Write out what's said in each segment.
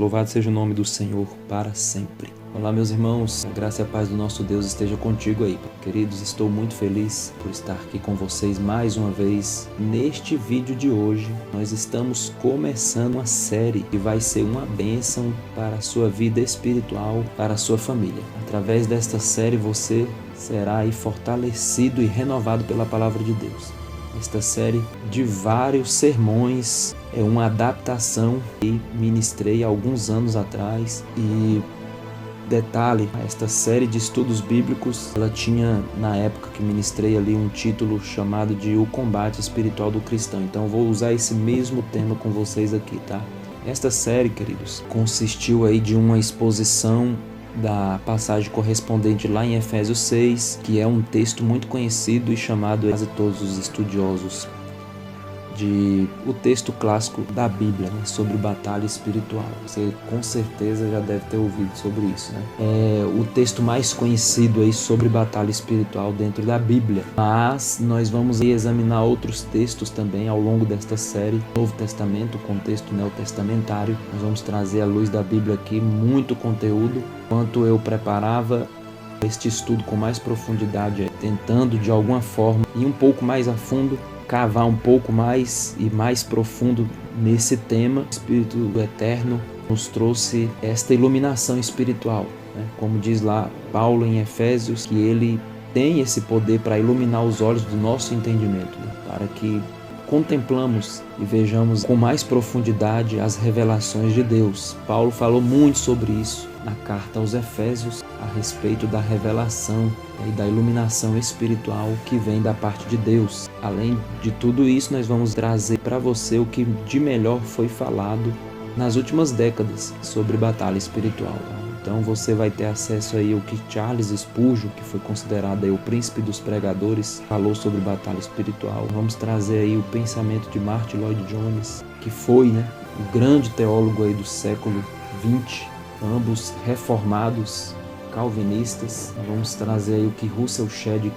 Louvado seja o nome do Senhor para sempre. Olá, meus irmãos, a graça e a paz do nosso Deus esteja contigo aí. Queridos, estou muito feliz por estar aqui com vocês mais uma vez. Neste vídeo de hoje, nós estamos começando uma série que vai ser uma bênção para a sua vida espiritual, para a sua família. Através desta série, você será aí fortalecido e renovado pela palavra de Deus. Esta série de vários sermões é uma adaptação que ministrei há alguns anos atrás. E detalhe, esta série de estudos bíblicos, ela tinha, na época que ministrei ali, um título chamado de O Combate Espiritual do Cristão. Então eu vou usar esse mesmo tema com vocês aqui, tá? Esta série, queridos, consistiu aí de uma exposição da passagem correspondente lá em Efésios 6, que é um texto muito conhecido e chamado quase todos os estudiosos de o texto clássico da Bíblia, né, sobre batalha espiritual. Você com certeza já deve ter ouvido sobre isso, né? É o texto mais conhecido aí sobre batalha espiritual dentro da Bíblia. Mas nós vamos examinar outros textos também ao longo desta série. Novo Testamento, contexto neotestamentário. Nós vamos trazer à luz da Bíblia aqui muito conteúdo. Enquanto eu preparava este estudo com mais profundidade, tentando de alguma forma ir um pouco mais a fundo, cavar um pouco mais e mais profundo nesse tema, o Espírito Eterno nos trouxe esta iluminação espiritual, né? Como diz lá Paulo em Efésios, que ele tem esse poder para iluminar os olhos do nosso entendimento, né? Para que contemplamos e vejamos com mais profundidade as revelações de Deus. Paulo falou muito sobre isso na carta aos Efésios, a respeito da revelação e da iluminação espiritual que vem da parte de Deus. Além de tudo isso, nós vamos trazer para você o que de melhor foi falado nas últimas décadas sobre batalha espiritual. Então você vai ter acesso aí ao que Charles Spurgeon, que foi considerado aí o príncipe dos pregadores, falou sobre batalha espiritual. Vamos trazer aí o pensamento de Martin Lloyd Jones, que foi, né, o grande teólogo aí do século XX, ambos reformados, calvinistas. Vamos trazer aí o que Russell Shedd,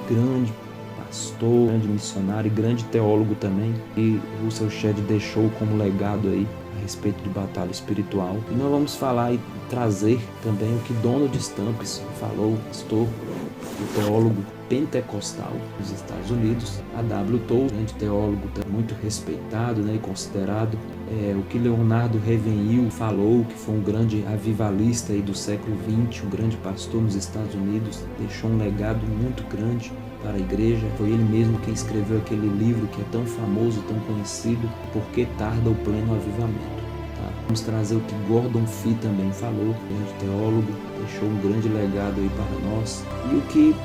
grande pastor, grande missionário e grande teólogo também, e Russell Shedd deixou como legado aí a respeito de batalha espiritual. E nós vamos falar e trazer também o que Donald Stamps falou, pastor e teólogo pentecostal dos Estados Unidos. A W. Tozer, grande teólogo, muito respeitado, né, e considerado. O que Leonardo Ravenhill falou, que foi um grande avivalista aí do século XX, um grande pastor nos Estados Unidos, deixou um legado muito grande para a igreja. Foi ele mesmo quem escreveu aquele livro que é tão famoso, tão conhecido, Por que Tarda o Pleno Avivamento. Tá? Vamos trazer o que Gordon Fee também falou, grande teólogo, deixou um grande legado aí para nós. E o que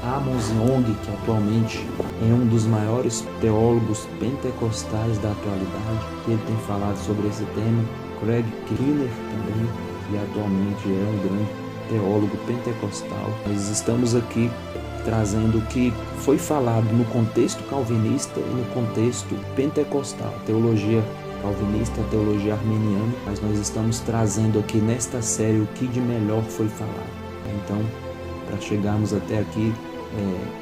Amos Young, que atualmente é um dos maiores teólogos pentecostais da atualidade, que ele tem falado sobre esse tema. Craig Keener também, que atualmente é um grande teólogo pentecostal. Nós estamos aqui trazendo o que foi falado no contexto calvinista e no contexto pentecostal, teologia calvinista, teologia arminiana, mas nós estamos trazendo aqui nesta série o que de melhor foi falado. Então, para chegarmos até aqui, é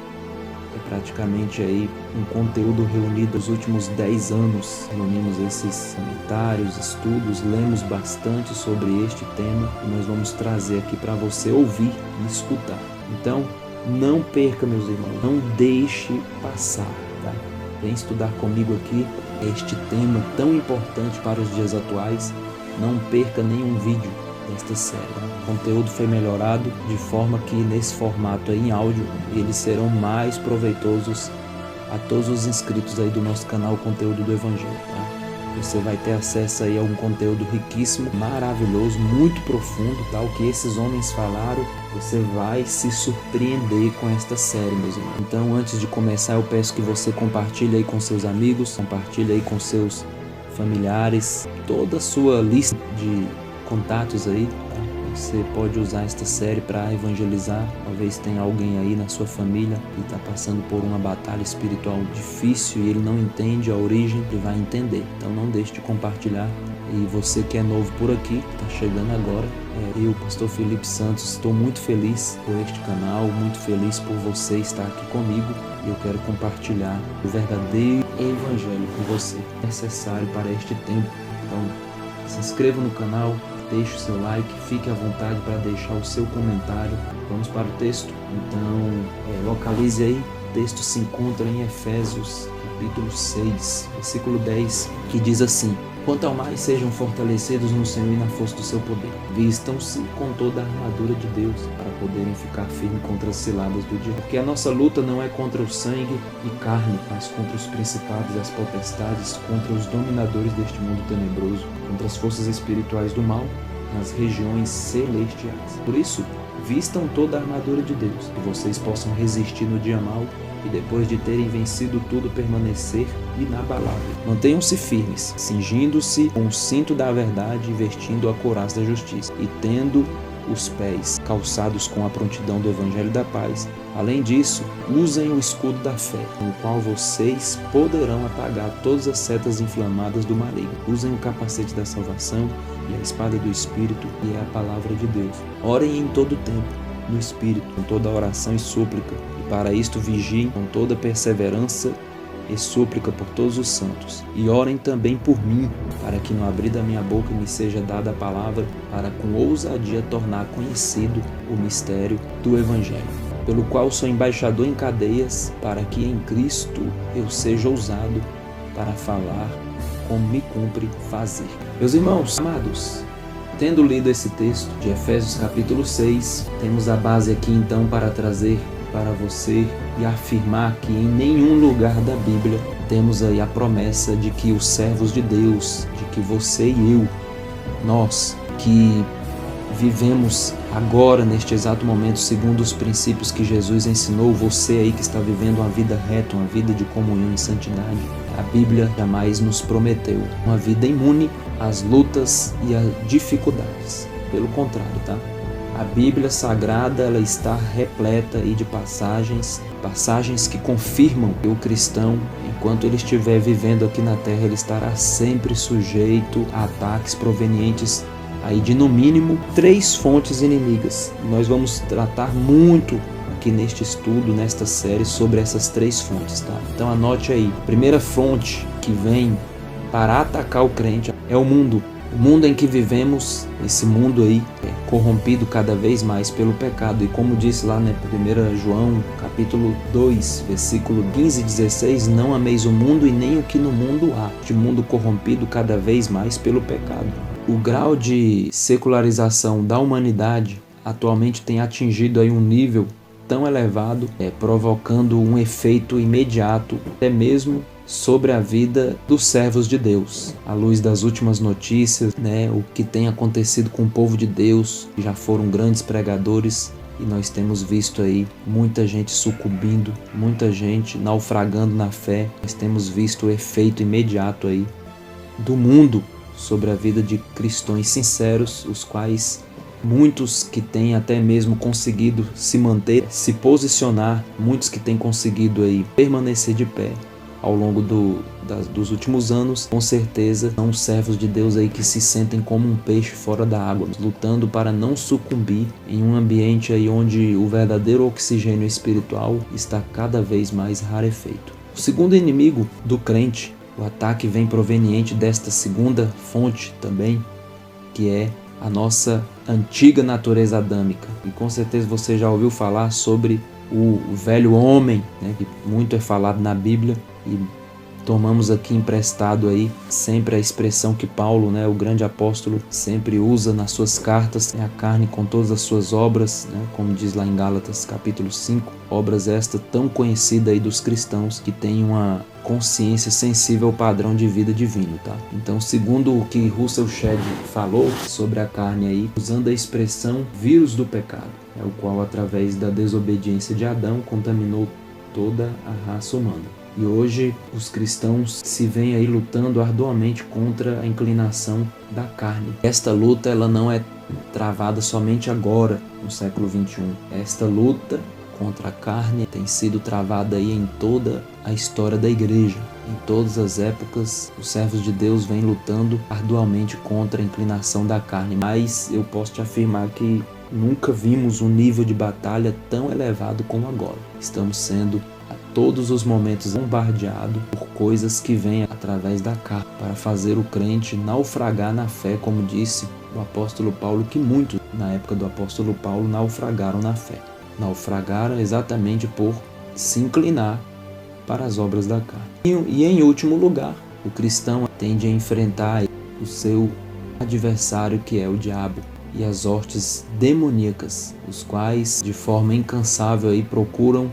praticamente aí um conteúdo reunido nos últimos 10 anos. Reunimos esses comentários, estudos, lemos bastante sobre este tema e nós vamos trazer aqui para você ouvir e escutar. Então, não perca, meus irmãos, não deixe passar, tá? Vem estudar comigo aqui este tema tão importante para os dias atuais. Não perca nenhum vídeo desta série. O conteúdo foi melhorado de forma que nesse formato aí em áudio eles serão mais proveitosos a todos os inscritos aí do nosso canal Conteúdo do Evangelho, tá? Você vai ter acesso aí a um conteúdo riquíssimo, maravilhoso, muito profundo, tá? O que esses homens falaram, você vai se surpreender com esta série, meus irmãos. Então, antes de começar, eu peço que você compartilhe aí com seus amigos, compartilhe aí com seus familiares, toda a sua lista de contatos aí, tá? Você pode usar esta série para evangelizar. Talvez tenha alguém aí na sua família que está passando por uma batalha espiritual difícil e ele não entende a origem, ele vai entender. Então não deixe de compartilhar. E você que é novo por aqui, está chegando agora, eu, pastor Felipe Santos, estou muito feliz por este canal, muito feliz por você estar aqui comigo. E eu quero compartilhar o verdadeiro evangelho com você, necessário para este tempo. Então, se inscreva no canal, deixe o seu like, fique à vontade para deixar o seu comentário. Vamos para o texto? Então, localize aí. O texto se encontra em Efésios, capítulo 6, versículo 10, que diz assim: quanto ao mais sejam fortalecidos no Senhor e na força do seu poder. Vistam-se com toda a armadura de Deus, para poderem ficar firmes contra as ciladas do dia. Porque a nossa luta não é contra o sangue e carne, mas contra os principados e as potestades, contra os dominadores deste mundo tenebroso, contra as forças espirituais do mal nas regiões celestiais. Por isso, vistam toda a armadura de Deus, que vocês possam resistir no dia mau e depois de terem vencido tudo permanecer inabalável. Mantenham-se firmes, cingindo-se com o cinto da verdade e vestindo a couraça da justiça, e tendo os pés calçados com a prontidão do evangelho da paz. Além disso, usem o escudo da fé, com o qual vocês poderão apagar todas as setas inflamadas do maligno. Usem o capacete da salvação e a espada do Espírito, que é a palavra de Deus. Orem em todo o tempo, no Espírito, com toda oração e súplica, e para isto vigiem com toda perseverança e súplica por todos os santos. E orem também por mim, para que no abrir da minha boca me seja dada a palavra, para com ousadia tornar conhecido o mistério do Evangelho, pelo qual sou embaixador em cadeias, para que em Cristo eu seja ousado para falar como me cumpre fazer. Meus irmãos amados, tendo lido esse texto de Efésios capítulo 6, temos a base aqui então para trazer para você e afirmar que em nenhum lugar da Bíblia temos aí a promessa de que os servos de Deus, de que você e eu, nós que vivemos agora neste exato momento segundo os princípios que Jesus ensinou, você aí que está vivendo uma vida reta, uma vida de comunhão e santidade, a Bíblia jamais nos prometeu uma vida imune às lutas e às dificuldades. Pelo contrário, tá? A Bíblia Sagrada, ela está repleta aí de passagens que confirmam que o cristão, enquanto ele estiver vivendo aqui na terra, ele estará sempre sujeito a ataques provenientes aí de no mínimo 3 fontes inimigas. Nós vamos tratar muito aqui neste estudo, nesta série, sobre essas 3 fontes, tá? Então anote aí. A primeira fonte que vem para atacar o crente é o mundo. O mundo em que vivemos, esse mundo aí é corrompido cada vez mais pelo pecado. E como disse lá, 1 João, capítulo 2, versículo 15 e 16, não ameis o mundo e nem o que no mundo há. Este mundo corrompido cada vez mais pelo pecado. O grau de secularização da humanidade atualmente tem atingido aí um nível tão elevado, provocando um efeito imediato, até mesmo sobre a vida dos servos de Deus. À luz das últimas notícias, o que tem acontecido com o povo de Deus, que já foram grandes pregadores, e nós temos visto aí muita gente sucumbindo, muita gente naufragando na fé. Nós temos visto o efeito imediato aí do mundo sobre a vida de cristãos sinceros, os quais muitos que têm até mesmo conseguido se manter, se posicionar, muitos que têm conseguido aí permanecer de pé ao longo dos últimos anos, com certeza são servos de Deus aí que se sentem como um peixe fora da água, lutando para não sucumbir em um ambiente aí onde o verdadeiro oxigênio espiritual está cada vez mais rarefeito. O segundo inimigo do crente, o ataque vem proveniente desta segunda fonte também, que é a nossa antiga natureza adâmica. E com certeza você já ouviu falar sobre o velho homem, que muito é falado na Bíblia, e tomamos aqui emprestado aí sempre a expressão que Paulo, o grande apóstolo, sempre usa nas suas cartas, a carne com todas as suas obras, como diz lá em Gálatas capítulo 5, obras esta tão conhecida aí dos cristãos que têm uma consciência sensível ao padrão de vida divino, tá? Então, segundo o que Russell Shedd falou sobre a carne aí, usando a expressão vírus do pecado, o qual através da desobediência de Adão contaminou toda a raça humana. E hoje os cristãos se veem aí lutando arduamente contra a inclinação da carne. Esta luta ela não é travada somente agora, no século XXI. Esta luta contra a carne tem sido travada aí em toda a história da igreja. Em todas as épocas, os servos de Deus vêm lutando arduamente contra a inclinação da carne. Mas eu posso te afirmar que nunca vimos um nível de batalha tão elevado como agora. Estamos sendo todos os momentos bombardeado por coisas que vêm através da carne, para fazer o crente naufragar na fé, como disse o apóstolo Paulo, que muitos na época do apóstolo Paulo naufragaram na fé. Naufragaram exatamente por se inclinar para as obras da carne. E em último lugar, o cristão tende a enfrentar o seu adversário, que é o diabo, e as hostes demoníacas, os quais de forma incansável procuram,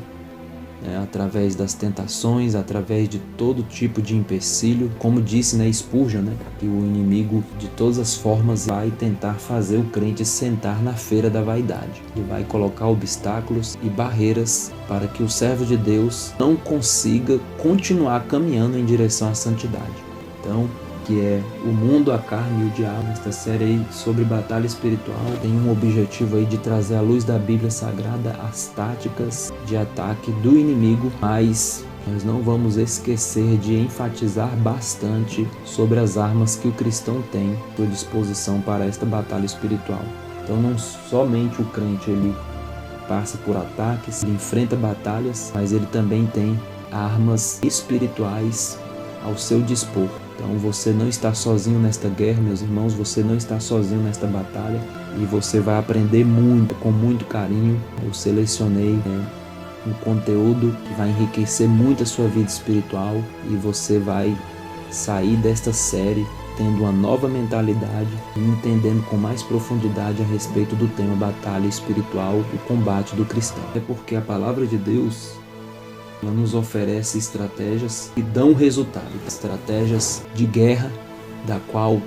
através das tentações, através de todo tipo de empecilho, como disse Spurgeon, que o inimigo de todas as formas vai tentar fazer o crente sentar na feira da vaidade. Ele vai colocar obstáculos e barreiras para que o servo de Deus não consiga continuar caminhando em direção à santidade. Então, que é o mundo, a carne e o diabo. Esta série sobre batalha espiritual tem um objetivo de trazer à luz da Bíblia Sagrada as táticas de ataque do inimigo, mas nós não vamos esquecer de enfatizar bastante sobre as armas que o cristão tem à sua disposição para esta batalha espiritual. Então não somente o crente ele passa por ataques, ele enfrenta batalhas, mas ele também tem armas espirituais ao seu dispor. Então você não está sozinho nesta guerra, meus irmãos, você não está sozinho nesta batalha, e você vai aprender muito, com muito carinho. Eu selecionei um conteúdo que vai enriquecer muito a sua vida espiritual, e você vai sair desta série tendo uma nova mentalidade e entendendo com mais profundidade a respeito do tema batalha espiritual, o combate do cristão. É porque a palavra de Deus, ela nos oferece estratégias que dão resultado, estratégias de guerra, da qual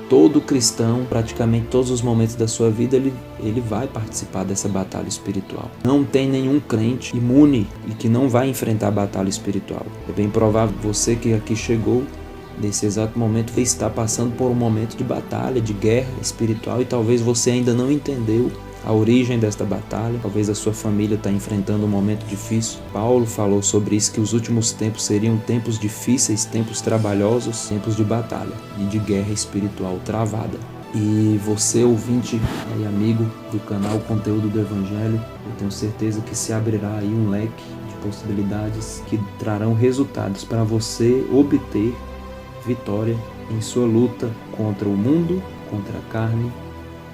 todo cristão, praticamente todos os momentos da sua vida, ele vai participar dessa batalha espiritual. Não tem nenhum crente imune e que não vai enfrentar a batalha espiritual. É bem provável que você que aqui chegou, nesse exato momento, está passando por um momento de batalha, de guerra espiritual, e talvez você ainda não entendeu a origem desta batalha. Talvez a sua família está enfrentando um momento difícil. Paulo falou sobre isso, que os últimos tempos seriam tempos difíceis, tempos trabalhosos, tempos de batalha e de guerra espiritual travada. E você, ouvinte e amigo do canal Conteúdo do Evangelho, eu tenho certeza que se abrirá aí um leque de possibilidades que trarão resultados para você obter vitória em sua luta contra o mundo, contra a carne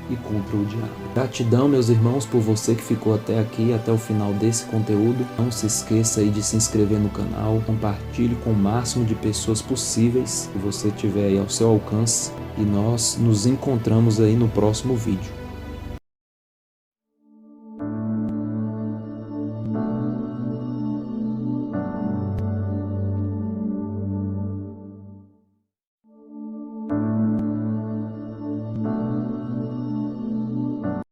e contra o diabo. Gratidão, meus irmãos, por você que ficou até aqui, até o final desse conteúdo. Não se esqueça de se inscrever no canal, compartilhe com o máximo de pessoas possíveis que você tiver ao seu alcance, e nós nos encontramos no próximo vídeo.